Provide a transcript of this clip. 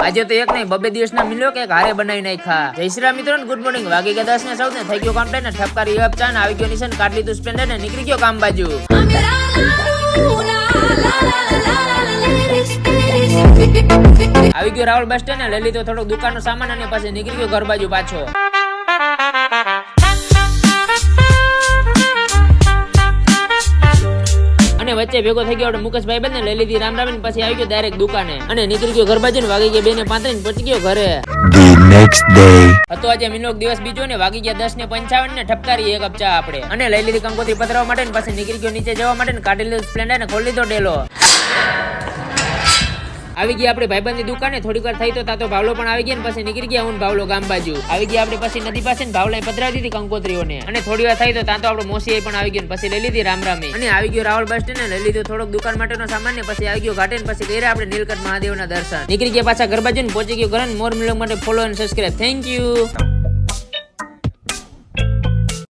આજે તો એક નહીં બબે દિવસના મિલ્યો કે હારે બનાવી નાખ્યા. જય શ્રી રામ મિત્રો, ગુડ મોર્નિંગ. વાગી ગયા 10 ને 14 ને થઈ ગયો કામ ને ઠપકારી અપ ચા ને આવી ગયો નિશાન કાઢ લીધું સ્પ્લેન્ડર ને નીકળી ગયો કામ બાજુ. આવી ગયો રાવલ બસ સ્ટેન્ડ ને લઈ લીધો થોડોક દુકાનનો સામાન અને પછી નીકળી ગયો ઘર બાજુ પાછો. અને વચ્ચે ભેગો થઈ ગયો મુકેશભાઈ બંને લઈ લીધી રામ રામ પછી આવી ગયો ડાયરેક્ટ દુકાને અને નીકળી ગયો ઘર બાજુ ને વાગી ગયા 2:35 ને પહોંચી ગયો ઘરે. The next day. હતો આજે મિલોક દિવસ બીજો ને વાગી ગયા 10:55 ને ઠપકારી એક કપ ચા આપણે અને લઈ લીધી કંકોત્રી પધરાવવા માટે ને પછી નીકળી ગયો નીચે જવા માટે ને કાઢી લીધું સ્પ્લેન્ડર ને ખોલી લીધો ડેલો. આવી ગયા આપણે ભાઈબંધની દુકાને થોડીક વાર થઈ તો તાતો ભાવલો પણ આવી ગયા ને પછી નીકળી ગયા હું ભાવલો ગામ બાજુ. આવી ગયા આપણે પછી નદી પાસે ને ભાવલાએ પધરાવી દીધી કંકોત્રીઓને અને થોડી વાર થઈ તો તાતો આપણો મોસી પણ આવી ગયો ને પછી લઈ લીધી રામ રામે અને આવી ગયો રાવલ બસ સ્ટેન્ડ ને લઈ લીધો થોડોક દુકાન માટેનો સામાન ને પછી આવી ગયો ઘાટે ને પછી ગયા આપણે નીલકંઠ મહાદેવના દર્શન. નીકળી ગયા પાછા ઘર બાજુ ને પહોંચી ગયો ઘરે. મોર મિલોગ માટે ફોલો અને સબસ્ક્રાઇબ. Thank you.